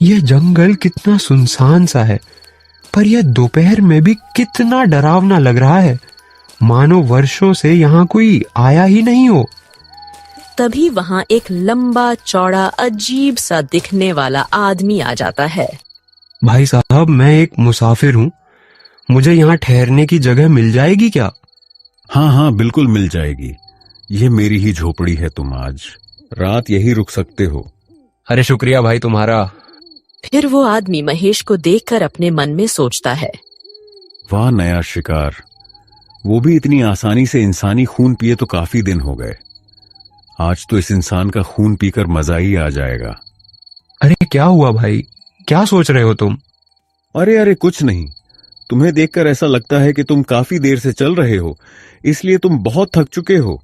यह जंगल कितना सुनसान सा है, पर यह दोपहर में भी कितना डरावना लग रहा है, मानो वर्षों से यहाँ कोई आया ही नहीं हो। तभी वहाँ एक लंबा चौड़ा अजीब सा दिखने वाला आदमी आ जाता है। भाई साहब, मैं एक मुसाफिर हूँ, मुझे यहाँ ठहरने की जगह मिल जाएगी क्या? हाँ हाँ, बिल्कुल मिल जाएगी। ये मेरी ही झोपड़ी है, तुम आज रात यही रुक सकते हो। अरे शुक्रिया भाई तुम्हारा। फिर वो आदमी महेश को देखकर अपने मन में सोचता है, वाह नया शिकार, वो भी इतनी आसानी से इंसानी खून पिए तो काफी दिन हो गए। आज तो इस इंसान का खून पीकर मजा ही आ जाएगा। अरे क्या हुआ भाई, क्या सोच रहे हो तुम? अरे अरे कुछ नहीं, तुम्हें देखकर ऐसा लगता है कि तुम काफी देर से चल रहे हो, इसलिए तुम बहुत थक चुके हो।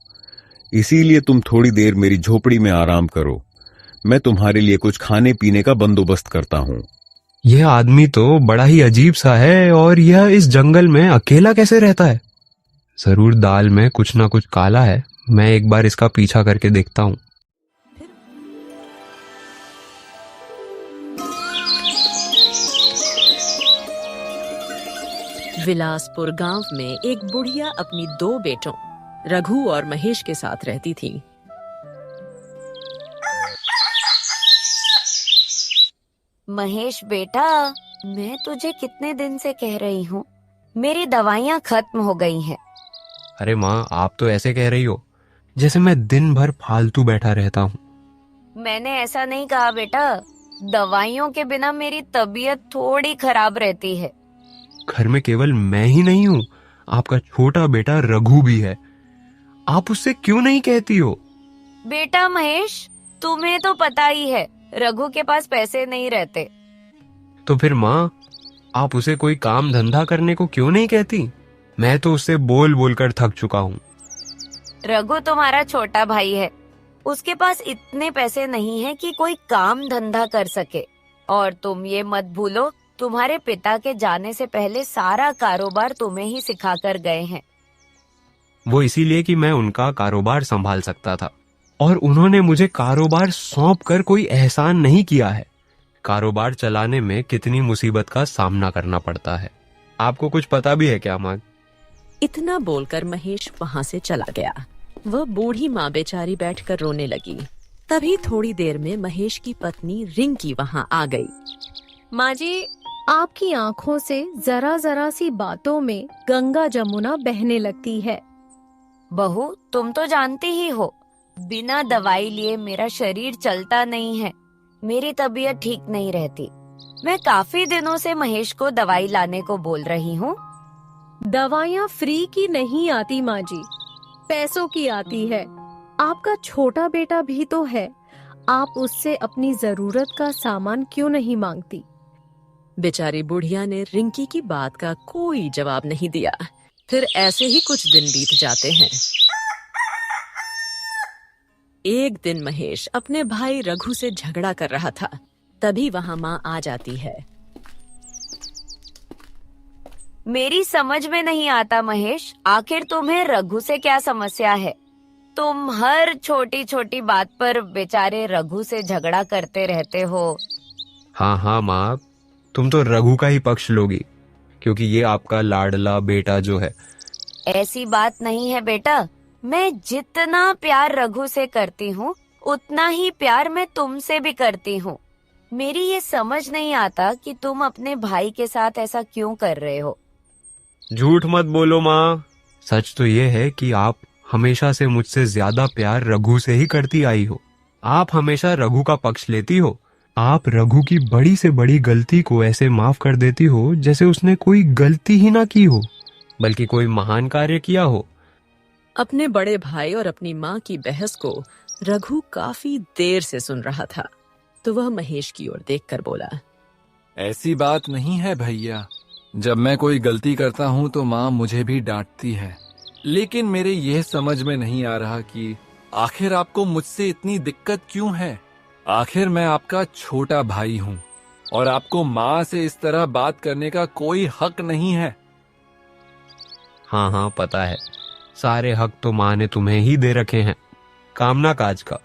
इसीलिए तुम थोड़ी देर मेरी झोपड़ी में आराम करो, मैं तुम्हारे लिए कुछ खाने पीने का बंदोबस्त करता हूँ। यह आदमी तो बड़ा ही अजीब सा है, और यह इस जंगल में अकेला कैसे रहता है? जरूर दाल में कुछ ना कुछ काला है, मैं एक बार इसका पीछा करके देखता हूँ। विलासपुर गांव में एक बुढ़िया अपनी 2 बेटों रघु और महेश के साथ रहती थी। महेश बेटा, मैं तुझे कितने दिन से कह रही हूँ, मेरी दवाइयाँ खत्म हो गई हैं। अरे माँ, आप तो ऐसे कह रही हो जैसे मैं दिन भर फालतू बैठा रहता हूँ। मैंने ऐसा नहीं कहा बेटा, दवाइयों के बिना मेरी तबीयत थोड़ी खराब रहती है। घर में केवल मैं ही नहीं हूँ, आपका छोटा बेटा रघु भी है, आप उससे क्यों नहीं कहती हो? बेटा महेश, तुम्हें तो पता ही है रघु के पास पैसे नहीं रहते। तो फिर माँ, आप उसे कोई काम धंधा करने को क्यों नहीं कहती? मैं तो उससे बोल बोल कर थक चुका हूँ। रघु तुम्हारा छोटा भाई है, उसके पास इतने पैसे नहीं है कि कोई काम धंधा कर सके। और तुम ये मत भूलो, तुम्हारे पिता के जाने से पहले सारा कारोबार तुम्हें ही सिखा कर गए हैं। वो इसीलिए कि मैं उनका कारोबार संभाल सकता था, और उन्होंने मुझे कारोबार सौंप कर कोई एहसान नहीं किया है। कारोबार चलाने में कितनी मुसीबत का सामना करना पड़ता है, आपको कुछ पता भी है क्या माँ? इतना बोलकर महेश वहाँ से चला गया। वह बूढ़ी माँ बेचारी बैठकर रोने लगी। तभी थोड़ी देर में महेश की पत्नी रिंकी वहाँ आ गई। माँ जी, आपकी आँखों से जरा जरा सी बातों में गंगा जमुना बहने लगती है। बहू, तुम तो जानती ही हो, बिना दवाई लिए मेरा शरीर चलता नहीं है, मेरी तबीयत ठीक नहीं रहती। मैं काफी दिनों से महेश को दवाई लाने को बोल रही हूँ। दवाइयाँ फ्री की नहीं आती माँ जी, पैसों की आती है। आपका छोटा बेटा भी तो है, आप उससे अपनी जरूरत का सामान क्यों नहीं मांगती? बेचारी बुढ़िया ने रिंकी की बात का कोई जवाब नहीं दिया। फिर ऐसे ही कुछ दिन बीत जाते हैं। एक दिन महेश अपने भाई रघु से झगड़ा कर रहा था, तभी वहाँ माँ आ जाती है। मेरी समझ में नहीं आता महेश, आखिर तुम्हें रघु से क्या समस्या है? तुम हर छोटी छोटी बात पर बेचारे रघु से झगड़ा करते रहते हो। हाँ हाँ माँ, तुम तो रघु का ही पक्ष लोगी, क्योंकि ये आपका लाडला बेटा जो है। ऐसी बात नहीं है बेटा, मैं जितना प्यार रघु से करती हूँ उतना ही प्यार मैं तुमसे भी करती हूँ। मेरी ये समझ नहीं आता कि तुम अपने भाई के साथ ऐसा क्यों कर रहे हो। झूठ मत बोलो माँ, सच तो ये है कि आप हमेशा से मुझसे ज्यादा प्यार रघु से ही करती आई हो। आप हमेशा रघु का पक्ष लेती हो, आप रघु की बड़ी से बड़ी गलती को ऐसे माफ कर देती हो जैसे उसने कोई गलती ही ना की हो, बल्कि कोई महान कार्य किया हो। अपने बड़े भाई और अपनी माँ की बहस को रघु काफी देर से सुन रहा था, तो वह महेश की ओर देखकर बोला, ऐसी बात नहीं है भैया, जब मैं कोई गलती करता हूँ तो माँ मुझे भी डांटती है, लेकिन मेरे यह समझ में नहीं आ रहा कि आखिर आपको मुझसे इतनी दिक्कत क्यों है। आखिर मैं आपका छोटा भाई हूँ और आपको माँ से इस तरह बात करने का कोई हक नहीं है। हाँ हाँ पता है, सारे हक तो माँ ने तुम्हें ही दे रखे हैं, कामना काज का,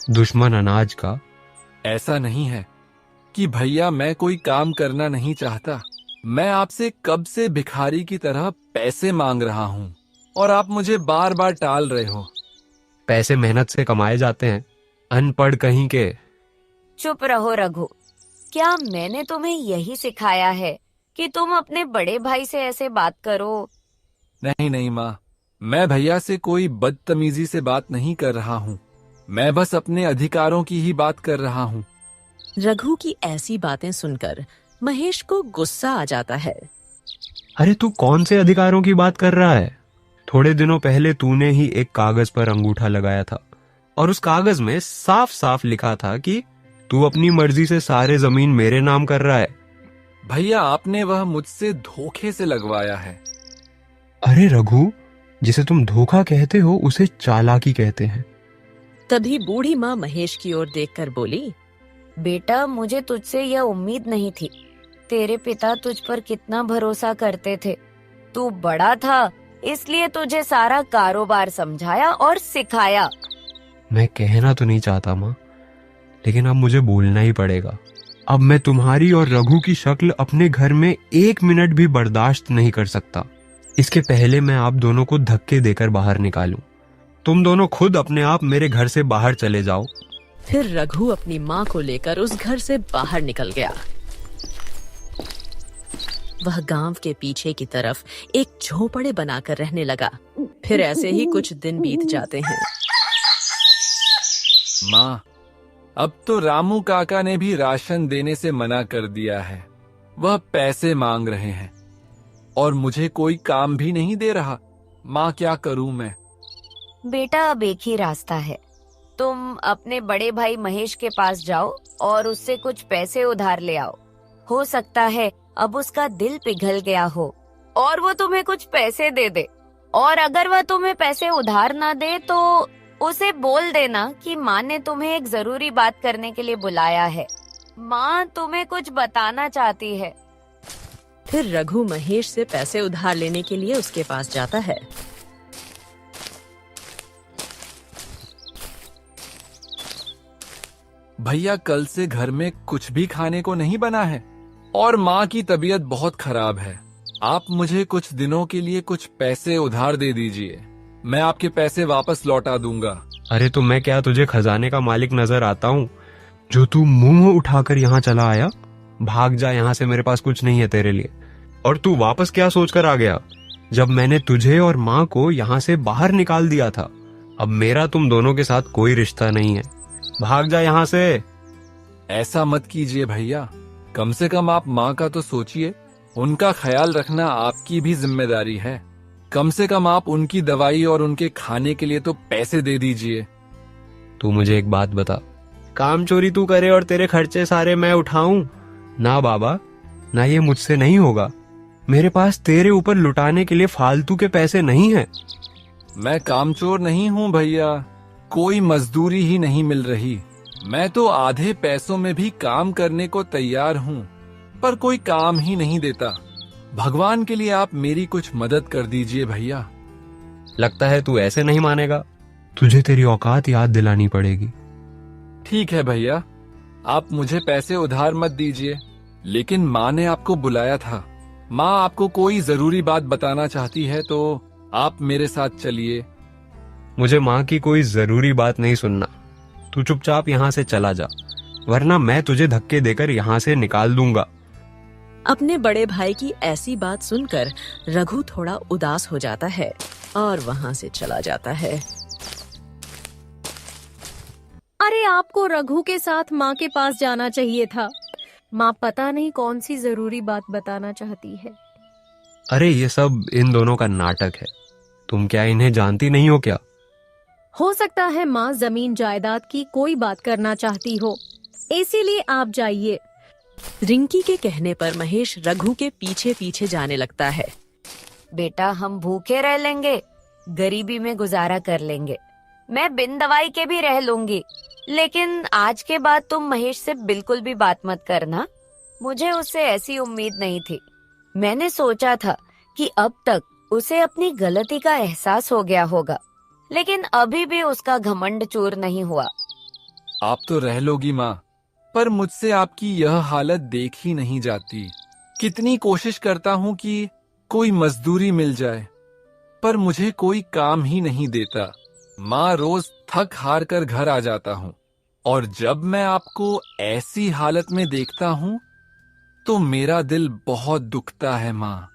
दुश्मन अनाज का। ऐसा नहीं है, कि भैया मैं कोई काम करना नहीं चाहता। मैं आपसे कब से भिखारी की तरह पैसे मांग रहा हूँ और आप मुझे बार बार टाल रहे हो। पैसे मेहनत से कमाए जाते हैं, अनपढ़ कहीं के। चुप रहो रघु। क्या मैंने तुम्हें यही सिखाया है कि तुम अपने बड़े भाई से ऐसे बात करो? नहीं नहीं माँ, मैं भैया से कोई बदतमीजी से बात नहीं कर रहा हूँ। मैं बस अपने अधिकारों की ही बात कर रहा हूँ। रघु की ऐसी बातें सुनकर महेश को गुस्सा आ जाता है। अरे तू कौन से अधिकारों की बात कर रहा है? थोड़े दिनों पहले तूने ही एक कागज पर अंगूठा लगाया था और उस कागज में साफ साफ लिखा था कि तू अपनी मर्जी से सारे जमीन मेरे नाम कर रहा है। भैया आपने वह मुझसे धोखे से लगवाया है। अरे रघु, जिसे तुम धोखा कहते हो उसे चालाकी कहते हैं। तभी बूढ़ी माँ महेश की ओर देखकर बोली, बेटा, मुझे तुझसे यह उम्मीद नहीं थी। तेरे पिता तुझ पर कितना भरोसा करते थे। तू बड़ा था, इसलिए तुझे सारा कारोबार समझाया और सिखाया। मैं कहना तो नहीं चाहता माँ, लेकिन अब मुझे बोलना ही पड़ेगा। अब मैं तुम्हारी और रघु की शक्ल अपने घर में 1 मिनट भी बर्दाश्त नहीं कर सकता। इसके पहले मैं आप दोनों को धक्के देकर बाहर निकालूं। तुम दोनों खुद अपने आप मेरे घर से बाहर चले जाओ। फिर रघु अपनी माँ को लेकर उस घर से बाहर निकल गया। वह गांव के पीछे की तरफ एक झोपड़े बनाकर रहने लगा। फिर ऐसे ही कुछ दिन बीत जाते हैं। माँ, अब तो रामू काका ने भी राशन देने से मना कर दिया है। वह पैसे मांग रहे हैं और मुझे कोई काम भी नहीं दे रहा। माँ, क्या करूं मैं? बेटा, अब एक ही रास्ता है। तुम अपने बड़े भाई महेश के पास जाओ और उससे कुछ पैसे उधार ले आओ। हो सकता है अब उसका दिल पिघल गया हो और वो तुम्हें कुछ पैसे दे दे। और अगर वह तुम्हें पैसे उधार ना दे तो उसे बोल देना कि माँ ने तुम्हें एक जरूरी बात करने के लिए बुलाया है। माँ तुम्हें कुछ बताना चाहती है। फिर रघु महेश से पैसे उधार लेने के लिए उसके पास जाता है। भैया, कल से घर में कुछ भी खाने को नहीं बना है और माँ की तबीयत बहुत खराब है। आप मुझे कुछ दिनों के लिए कुछ पैसे उधार दे दीजिए। मैं आपके पैसे वापस लौटा दूंगा। अरे तो मैं क्या तुझे खजाने का मालिक नजर आता हूँ जो तू मुंह उठाकर यहाँ चला आया? भाग जा यहाँ से, मेरे पास कुछ नहीं है तेरे लिए। और तू वापस क्या सोचकर आ गया जब मैंने तुझे और माँ को यहाँ से बाहर निकाल दिया था? अब मेरा तुम दोनों के साथ कोई रिश्ता नहीं है। भाग जा यहाँ से। ऐसा मत कीजिए भैया, कम से कम आप माँ का तो सोचिए। उनका ख्याल रखना आपकी भी जिम्मेदारी है। कम से कम आप उनकी दवाई और उनके खाने के लिए तो पैसे दे दीजिए। तू मुझे एक बात बता, काम चोरी तू करे और तेरे खर्चे सारे मैं उठाऊं? ना बाबा, ना, ये मुझसे नहीं होगा। मेरे पास तेरे ऊपर लुटाने के लिए फालतू के पैसे नहीं है। मैं कामचोर नहीं हूँ भैया, कोई मजदूरी ही नहीं मिल रही। मैं तो आधे पैसों में भी काम करने को तैयार हूँ, पर कोई काम ही नहीं देता। भगवान के लिए आप मेरी कुछ मदद कर दीजिए भैया। लगता है तू ऐसे नहीं मानेगा। तुझे तेरी औकात याद दिलानी पड़ेगी। ठीक है भैया, आप मुझे पैसे उधार मत दीजिए, लेकिन माँ ने आपको बुलाया था। माँ आपको कोई जरूरी बात बताना चाहती है तो आप मेरे साथ चलिए। मुझे माँ की कोई जरूरी बात नहीं सुनना। तू चुपचाप यहाँ से चला जा, वरना मैं तुझे धक्के देकर यहाँ से निकाल दूंगा। अपने बड़े भाई की ऐसी बात सुनकर रघु थोड़ा उदास हो जाता है और वहाँ से चला जाता है। अरे आपको रघु के साथ माँ के पास जाना चाहिए था। माँ पता नहीं कौन सी जरूरी बात बताना चाहती है। अरे ये सब इन दोनों का नाटक है। तुम क्या इन्हें जानती नहीं हो क्या? हो सकता है माँ जमीन जायदाद की कोई बात करना चाहती हो, इसीलिए आप जाइए। रिंकी के कहने पर महेश रघु के पीछे पीछे जाने लगता है। बेटा, हम भूखे रह लेंगे, गरीबी में गुजारा कर लेंगे। मैं बिन दवाई के भी रह लूंगी, लेकिन आज के बाद तुम महेश से बिल्कुल भी बात मत करना। मुझे उससे ऐसी उम्मीद नहीं थी। मैंने सोचा था कि अब तक उसे अपनी गलती का एहसास हो गया होगा, लेकिन अभी भी उसका घमंड चूर नहीं हुआ। आप तो रह लोगी माँ, पर मुझसे आपकी यह हालत देखी नहीं जाती। कितनी कोशिश करता हूँ कि कोई मजदूरी मिल जाए, पर मुझे कोई काम ही नहीं देता। माँ, रोज थक हार कर घर आ जाता हूँ, और जब मैं आपको ऐसी हालत में देखता हूँ तो मेरा दिल बहुत दुखता है माँ।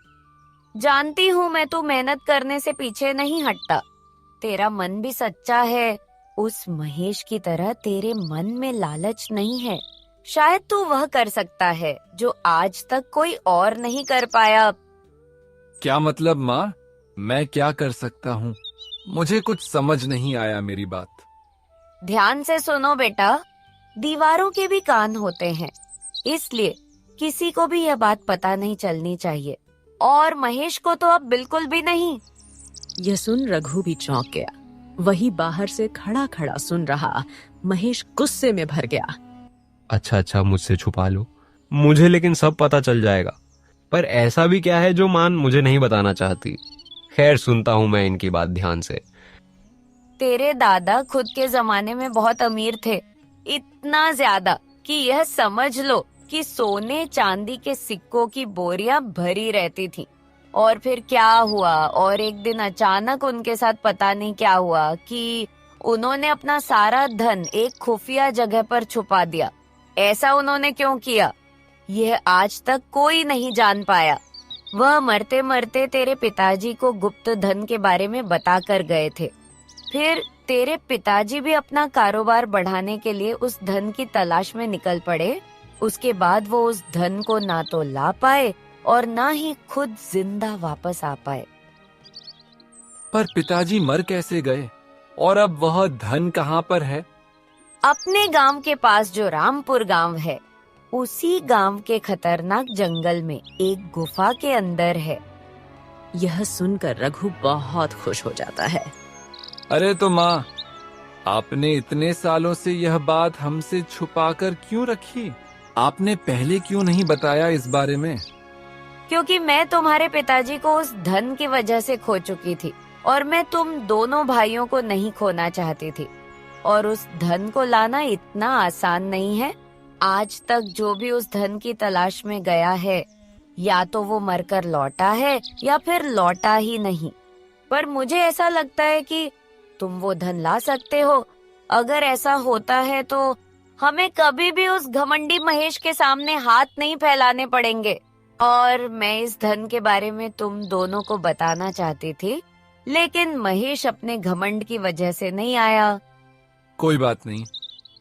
जानती हूँ मैं, तू मेहनत करने से पीछे नहीं हटता। तेरा मन भी सच्चा है। उस महेश की तरह तेरे मन में लालच नहीं है। शायद तू वह कर सकता है जो आज तक कोई और नहीं कर पाया। क्या मतलब माँ? मैं क्या कर सकता हूँ? मुझे कुछ समझ नहीं आया मेरी बात। ध्यान से सुनो बेटा, दीवारों के भी कान होते हैं, इसलिए किसी को भी यह बात पता नहीं चलनी चाहिए, और महेश को तो अब बिल्कुल भी नहीं। यह सुन रघु भी चौंक गया। वही बाहर से खड़ा खड़ा सुन रहा महेश गुस्से में भर गया। अच्छा, मुझसे छुपा लो, मुझे लेकिन सब पता चल जाएगा। पर ऐसा भी क्या है जो मान मुझे नहीं बताना चाहती? खैर, सुनता हूं मैं इनकी बात ध्यान से। तेरे दादा खुद के जमाने में बहुत अमीर थे, इतना ज्यादा कि यह समझ लो कि सोने चांदी के सिक्कों की बोरियां भरी रहती थी। और फिर क्या हुआ, और एक दिन अचानक उनके साथ पता नहीं क्या हुआ कि उन्होंने अपना सारा धन एक खुफिया जगह पर छुपा दिया। ऐसा उन्होंने क्यों किया, यह आज तक कोई नहीं जान पाया। वह मरते मरते तेरे पिताजी को गुप्त धन के बारे में बता कर गए थे। फिर तेरे पिताजी भी अपना कारोबार बढ़ाने के लिए उस धन की तलाश में निकल पड़े। उसके बाद वो उस धन को ना तो ला पाए और ना ही खुद जिंदा वापस आ पाए। पर पिताजी मर कैसे गए, और अब वह धन कहाँ पर है? अपने गांव के पास जो रामपुर गांव है, उसी गांव के खतरनाक जंगल में एक गुफा के अंदर है। यह सुनकर रघु बहुत खुश हो जाता है। अरे तो माँ, आपने इतने सालों से यह बात हमसे छुपाकर क्यों रखी? आपने पहले क्यों नहीं बताया इस बारे में? क्योंकि मैं तुम्हारे पिताजी को उस धन की वजह से खो चुकी थी, और मैं तुम दोनों भाइयों को नहीं खोना चाहती थी। और उस धन को लाना इतना आसान नहीं है। आज तक जो भी उस धन की तलाश में गया है, या तो वो मरकर लौटा है या फिर लौटा ही नहीं। पर मुझे ऐसा लगता है कि तुम वो धन ला सकते हो। अगर ऐसा होता है तो हमें कभी भी उस घमंडी महेश के सामने हाथ नहीं फैलाने पड़ेंगे। और मैं इस धन के बारे में तुम दोनों को बताना चाहती थी, लेकिन महेश अपने घमंड की वजह से नहीं आया। कोई बात नहीं,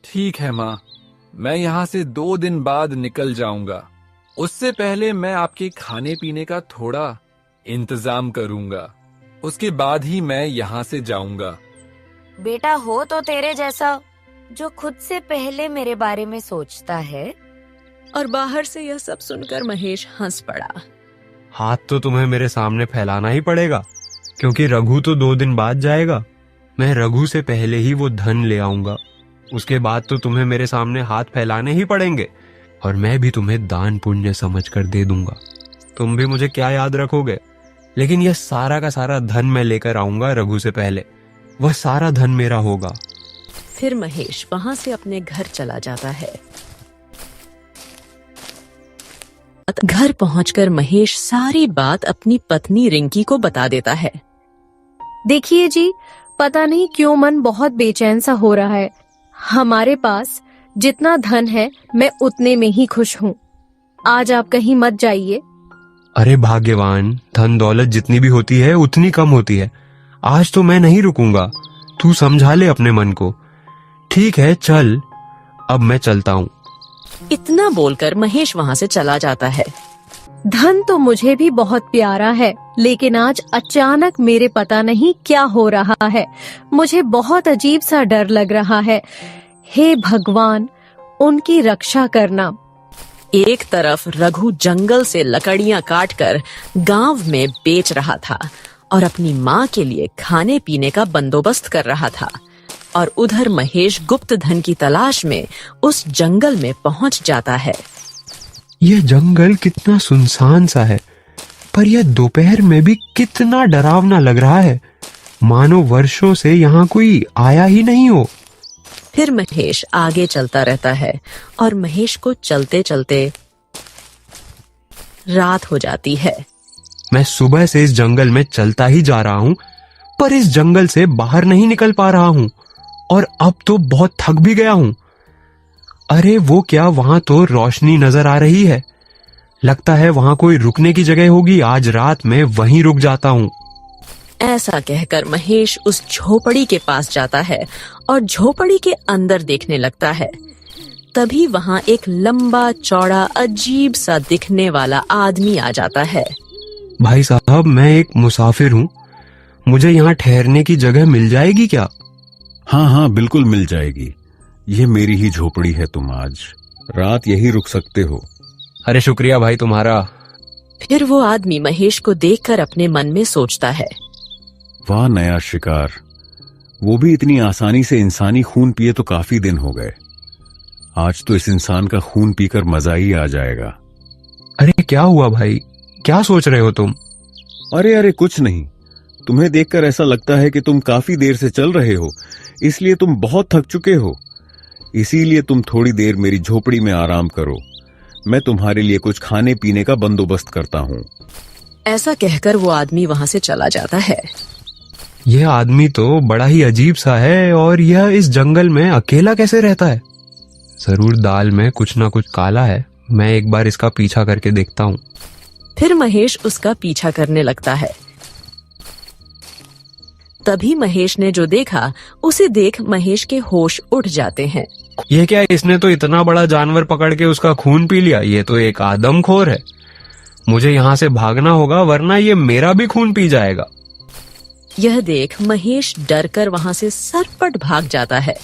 ठीक है माँ, मैं यहाँ से 2 दिन बाद निकल जाऊंगा। उससे पहले मैं आपके खाने पीने का थोड़ा इंतजाम करूंगा। उसके बाद ही मैं यहाँ से जाऊंगा। बेटा हो तो तेरे जैसा, जो खुद से पहले मेरे बारे में सोचता है। और बाहर से यह सब सुनकर महेश हंस पड़ा। हाथ तो तुम्हें मेरे सामने फैलाना ही पड़ेगा, क्योंकि रघु तो 2 दिन बाद जाएगा। मैं रघु से पहले ही वो धन ले आऊंगा। उसके बाद तो तुम्हें मेरे सामने हाथ फैलाने ही पड़ेंगे, और मैं भी तुम्हें दान पुण्य समझकर दे दूंगा। तुम भी मुझे क्या याद रखोगे? लेकिन यह सारा का सारा धन मैं लेकर आऊंगा रघु से पहले। वह सारा धन मेरा होगा। फिर महेश वहां से अपने घर चला जाता है। घर पहुंचकर महेश सारी बात अपनी पत्नी रिंकी को बता देता है। देखिए जी, पता नहीं क्यों मन बहुत बेचैन सा हो रहा है। हमारे पास जितना धन है, मैं उतने में ही खुश हूँ। आज आप कहीं मत जाइए। अरे भाग्यवान, धन दौलत जितनी भी होती है उतनी कम होती है। आज तो मैं नहीं रुकूंगा। तू समझा ले अपने मन को। ठीक है, चल, अब मैं चलता हूँ। इतना बोलकर महेश वहां से चला जाता है। धन तो मुझे भी बहुत प्यारा है, लेकिन आज अचानक मेरे पता नहीं क्या हो रहा है। मुझे बहुत अजीब सा डर लग रहा है। हे भगवान, उनकी रक्षा करना। एक तरफ रघु जंगल से लकड़ियां काटकर गांव में बेच रहा था और अपनी माँ के लिए खाने पीने का बंदोबस्त कर रहा था, और उधर महेश गुप्त धन की तलाश में उस जंगल में पहुंच जाता है। यह जंगल कितना सुनसान सा है, पर यह दोपहर में भी कितना डरावना लग रहा है, मानो वर्षों से यहाँ कोई आया ही नहीं हो। फिर महेश आगे चलता रहता है और महेश को चलते चलते रात हो जाती है। मैं सुबह से इस जंगल में चलता ही जा रहा हूँ, पर इस जंगल से बाहर नहीं निकल पा रहा हूँ और अब तो बहुत थक भी गया हूँ। अरे वो क्या, वहां तो रोशनी नजर आ रही है। लगता है वहां कोई रुकने की जगह होगी। आज रात में वहीं रुक जाता हूँ। ऐसा कहकर महेश उस झोपड़ी के पास जाता है और झोपड़ी के अंदर देखने लगता है। तभी वहां एक लंबा चौड़ा अजीब सा दिखने वाला आदमी आ जाता है। भाई साहब, मैं एक मुसाफिर हूँ, मुझे यहाँ ठहरने की जगह मिल जाएगी क्या? हाँ हाँ, बिल्कुल मिल जाएगी। ये मेरी ही झोपड़ी है, तुम आज रात यही रुक सकते हो। अरे शुक्रिया भाई तुम्हारा। फिर वो आदमी महेश को देखकर अपने मन में सोचता है, वाह नया शिकार, वो भी इतनी आसानी से इंसानी खून पिए तो काफी दिन हो गए। आज तो इस इंसान का खून पीकर मजा ही आ जाएगा। अरे क्या हुआ भाई, क्या सोच रहे हो तुम? अरे अरे कुछ नहीं, तुम्हें देखकर ऐसा लगता है कि तुम काफी देर से चल रहे हो, इसलिए तुम बहुत थक चुके हो। इसीलिए तुम थोड़ी देर मेरी झोपड़ी में आराम करो, मैं तुम्हारे लिए कुछ खाने पीने का बंदोबस्त करता हूँ। ऐसा कहकर वो आदमी वहां से चला जाता है। यह आदमी तो बड़ा ही अजीब सा है, और यह इस जंगल में अकेला कैसे रहता है? जरूर दाल में कुछ ना कुछ काला है। मैं एक बार इसका पीछा करके देखता हूँ। फिर महेश उसका पीछा करने लगता है। तभी महेश ने जो देखा उसे देख महेश के होश उड़ जाते हैं। ये क्या, इसने तो इतना बड़ा जानवर पकड़ के उसका खून पी लिया। ये तो एक आदमखोर है। मुझे यहाँ से भागना होगा, वरना ये मेरा भी खून पी जाएगा। यह देख महेश डरकर वहां से सरपट भाग जाता है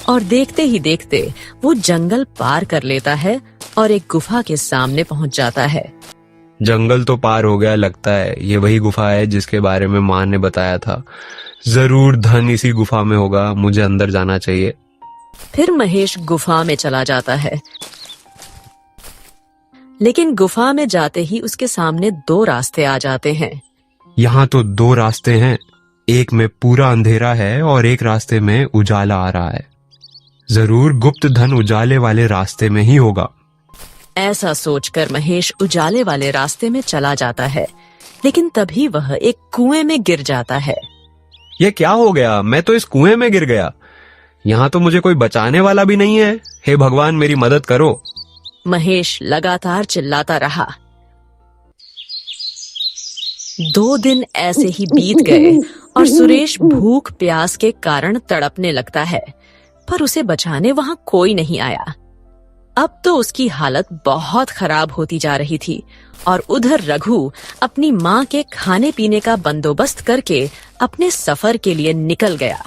और देखते ही देखते वो जंगल पार कर लेता है और एक गुफा के सामने पहुंच जाता है। जंगल तो पार हो गया लगता है। ये वही गुफा है जिसके बारे में माँ ने बताया था। जरूर धन इसी गुफा में होगा, मुझे अंदर जाना चाहिए। फिर महेश गुफा में चला जाता है, लेकिन गुफा में जाते ही उसके सामने दो रास्ते आ जाते हैं। यहाँ तो दो रास्ते हैं, एक में पूरा अंधेरा है और एक रास्ते में उजाला आ रहा है। जरूर गुप्त धन उजाले वाले रास्ते में ही होगा। ऐसा सोचकर महेश उजाले वाले रास्ते में चला जाता है, लेकिन तभी वह एक कुएं में गिर जाता है। ये क्या हो गया, मैं तो इस कुएं में गिर गया। यहाँ तो मुझे कोई बचाने वाला भी नहीं है। हे भगवान, मेरी मदद करो। महेश लगातार चिल्लाता रहा। 2 दिन ऐसे ही बीत गए और सुरेश भूख प्यास के कारण तड़पने लगता है, पर उसे बचाने वहां कोई नहीं आया। अब तो उसकी हालत बहुत खराब होती जा रही थी और उधर रघु अपनी माँ के खाने पीने का बंदोबस्त करके अपने सफर के लिए निकल गया।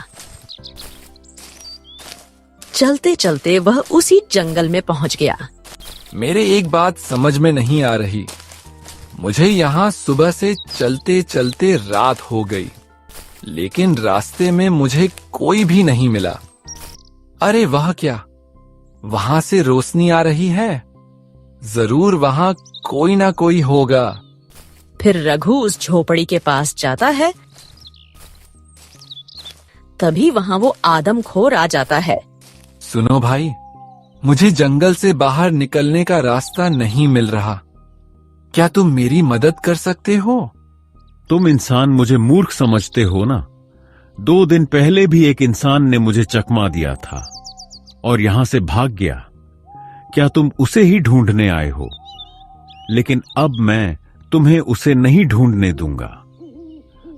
चलते चलते वह उसी जंगल में पहुंच गया। मेरे एक बात समझ में नहीं आ रही। मुझे यहाँ सुबह से चलते चलते रात हो गई, लेकिन रास्ते में मुझे कोई भी नहीं मिला। अरे वह क्या, वहां से रोशनी आ रही है। जरूर वहां कोई ना कोई होगा। फिर रघु उस झोपड़ी के पास जाता है। तभी वहां वो आदमखोर आ जाता है। सुनो भाई, मुझे जंगल से बाहर निकलने का रास्ता नहीं मिल रहा। क्या तुम मेरी मदद कर सकते हो? तुम इंसान मुझे मूर्ख समझते हो ना। 2 दिन पहले भी एक इंसान ने मुझे चकमा दिया था और यहां से भाग गया। क्या तुम उसे ही ढूंढने आए हो? लेकिन अब मैं तुम्हें उसे नहीं ढूंढने दूंगा।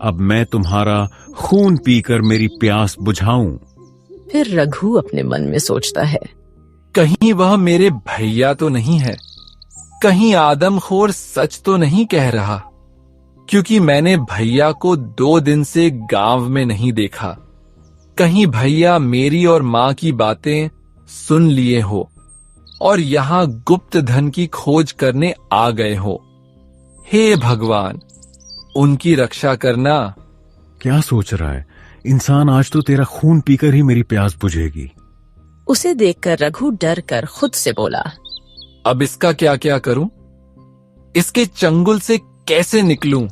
अब मैं तुम्हारा खून पीकर मेरी प्यास बुझाऊं। फिर रघु अपने मन में सोचता है, कहीं वह मेरे भैया तो नहीं है? कहीं आदमखोर सच तो नहीं कह रहा? क्योंकि मैंने भैया को 2 दिन से गांव में नहीं देखा। कहीं भैया मेरी और माँ की बातें सुन लिए हो और यहाँ गुप्त धन की खोज करने आ गए हो। हे भगवान, उनकी रक्षा करना। क्या सोच रहा है इंसान? आज तो तेरा खून पीकर ही मेरी प्यास बुझेगी। उसे देखकर रघु डर कर खुद से बोला, अब इसका क्या क्या करूं? इसके चंगुल से कैसे निकलूं?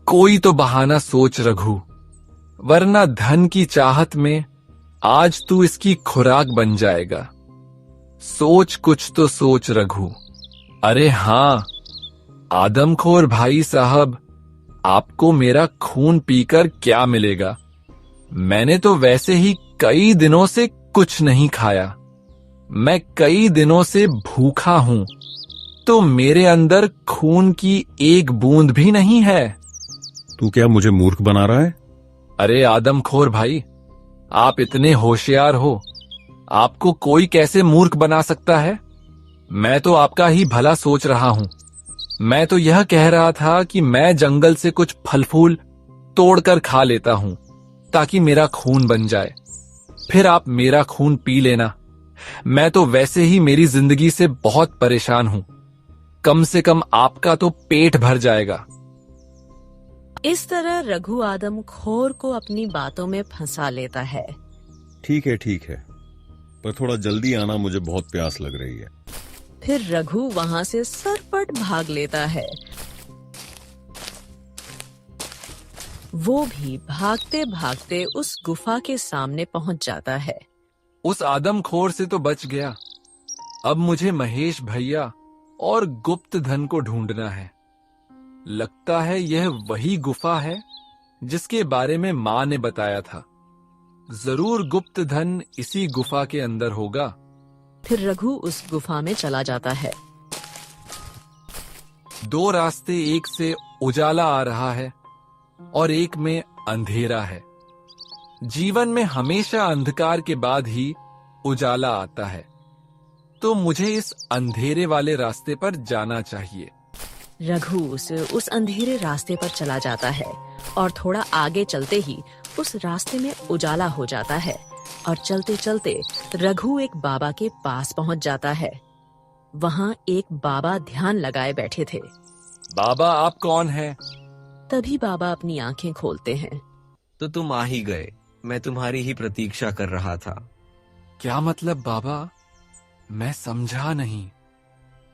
कोई तो बहाना सोच रघु, वरना धन की चाहत में आज तू इसकी खुराक बन जाएगा। सोच कुछ तो सोच रघु। अरे हाँ आदमखोर भाई साहब, आपको मेरा खून पीकर क्या मिलेगा? मैंने तो वैसे ही कई दिनों से कुछ नहीं खाया। मैं कई दिनों से भूखा हूं, तो मेरे अंदर खून की एक बूंद भी नहीं है। तू क्या मुझे मूर्ख बना रहा है? अरे आदमखोर भाई, आप इतने होशियार हो, आपको कोई कैसे मूर्ख बना सकता है? मैं तो आपका ही भला सोच रहा हूं। मैं तो यह कह रहा था कि मैं जंगल से कुछ फल फूल तोड़कर खा लेता हूं ताकि मेरा खून बन जाए, फिर आप मेरा खून पी लेना। मैं तो वैसे ही मेरी जिंदगी से बहुत परेशान हूं, कम से कम आपका तो पेट भर जाएगा। इस तरह रघु आदमखोर को अपनी बातों में फंसा लेता है। ठीक है, पर थोड़ा जल्दी आना, मुझे बहुत प्यास लग रही है। फिर रघु वहां से सरपट भाग लेता है। वो भी भागते भागते उस गुफा के सामने पहुंच जाता है। उस आदमखोर से तो बच गया। अब मुझे महेश भैया और गुप्त धन को ढूंढना है। लगता है यह वही गुफा है जिसके बारे में माँ ने बताया था। जरूर गुप्त धन इसी गुफा के अंदर होगा। फिर रघु उस गुफा में चला जाता है। दो रास्ते, एक से उजाला आ रहा है और एक में अंधेरा है। जीवन में हमेशा अंधकार के बाद ही उजाला आता है, तो मुझे इस अंधेरे वाले रास्ते पर जाना चाहिए। रघु उस अंधेरे रास्ते पर चला जाता है और थोड़ा आगे चलते ही उस रास्ते में उजाला हो जाता है और चलते चलते रघु एक बाबा के पास पहुंच जाता है। वहां एक बाबा ध्यान लगाए बैठे थे। बाबा आप कौन हैं? तभी बाबा अपनी आंखें खोलते हैं। तो तुम आ ही गए, मैं तुम्हारी ही प्रतीक्षा कर रहा था। क्या मतलब बाबा? मैं समझा नहीं।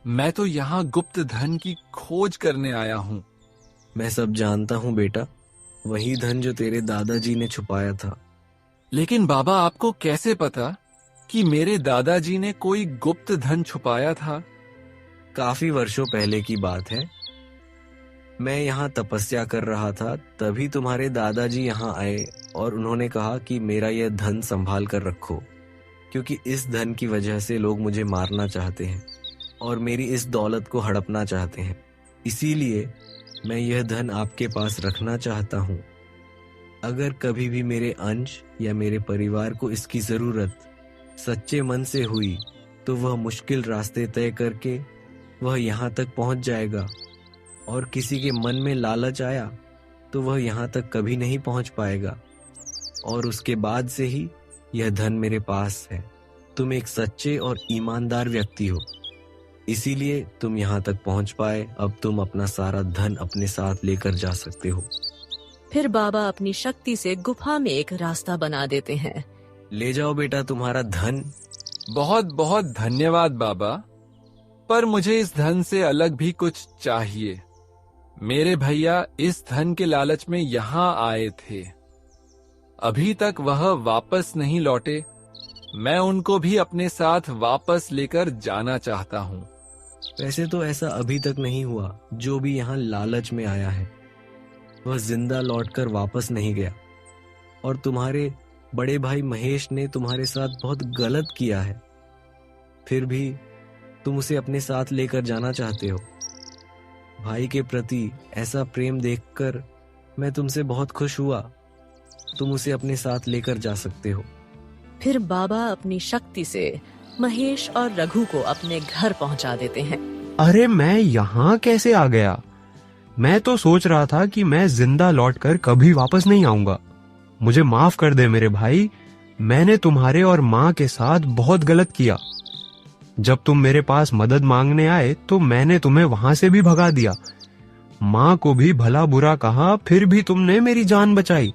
मैं तो यहाँ गुप्त धन की खोज करने आया हूँ। मैं सब जानता हूँ बेटा, वही धन जो तेरे दादाजी ने छुपाया था। लेकिन बाबा आपको कैसे पता कि मेरे दादाजी ने कोई गुप्त धन छुपाया था? काफी वर्षों पहले की बात है। मैं यहाँ तपस्या कर रहा था, तभी तुम्हारे दादाजी यहाँ आए और उन्होंने कहा कि मेरा यह धन संभाल कर रखो, क्योंकि इस धन की वजह से लोग मुझे मारना चाहते हैं और मेरी इस दौलत को हड़पना चाहते हैं। इसीलिए मैं यह धन आपके पास रखना चाहता हूँ। अगर कभी भी मेरे अंश या मेरे परिवार को इसकी जरूरत सच्चे मन से हुई, तो वह मुश्किल रास्ते तय करके वह यहाँ तक पहुँच जाएगा, और किसी के मन में लालच आया तो वह यहाँ तक कभी नहीं पहुँच पाएगा, और उसके बाद से ही यह धन मेरे पास है। तुम एक सच्चे और ईमानदार व्यक्ति हो, इसीलिए तुम यहाँ तक पहुँच पाए। अब तुम अपना सारा धन अपने साथ लेकर जा सकते हो। फिर बाबा अपनी शक्ति से गुफा में एक रास्ता बना देते हैं। ले जाओ बेटा तुम्हारा धन। बहुत बहुत धन्यवाद बाबा, पर मुझे इस धन से अलग भी कुछ चाहिए। मेरे भैया इस धन के लालच में यहाँ आए थे, अभी तक वह वापस नहीं लौटे। मैं उनको भी अपने साथ वापस लेकर जाना चाहता हूँ। वैसे तो ऐसा अभी तक नहीं हुआ। जो भी यहाँ लालच में आया है वह जिंदा लौटकर वापस नहीं गया, और तुम्हारे बड़े भाई महेश ने तुम्हारे साथ बहुत गलत किया है, फिर भी तुम उसे अपने साथ लेकर जाना चाहते हो। भाई के प्रति ऐसा प्रेम देखकर मैं तुमसे बहुत खुश हुआ। तुम उसे अपने साथ लेकर जा सकते हो। फिर बाबा अपनी शक्ति से महेश और रघु को अपने घर पहुंचा देते हैं। अरे मैं यहाँ कैसे आ गया? मैं तो सोच रहा था कि मैं जिंदा लौटकर कभी वापस नहीं आऊंगा। मुझे माफ कर दे मेरे भाई, मैंने तुम्हारे और माँ के साथ बहुत गलत किया। जब तुम मेरे पास मदद मांगने आए तो मैंने तुम्हें वहां से भी भगा दिया। माँ को भी भला बुरा कहा, फिर भी तुमने मेरी जान बचाई।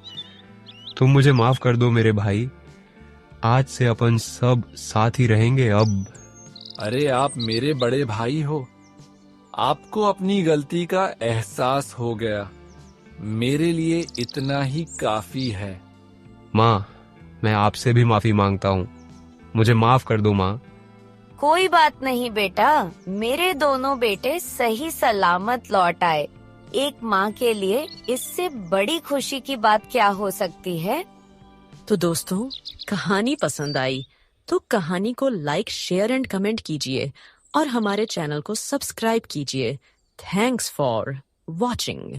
तुम मुझे माफ कर दो मेरे भाई। आज से अपन सब साथ ही रहेंगे अब। अरे आप मेरे बड़े भाई हो, आपको अपनी गलती का एहसास हो गया। मेरे लिए इतना ही काफी है। माँ, मैं आपसे भी माफी मांगता हूँ। मुझे माफ कर दो माँ। कोई बात नहीं बेटा, मेरे दोनों बेटे सही सलामत लौट आए। एक माँ के लिए इससे बड़ी खुशी की बात क्या हो सकती है। तो दोस्तों, कहानी पसंद आई तो कहानी को लाइक, शेयर एंड कमेंट कीजिए और हमारे चैनल को सब्सक्राइब कीजिए। Thanks for watching.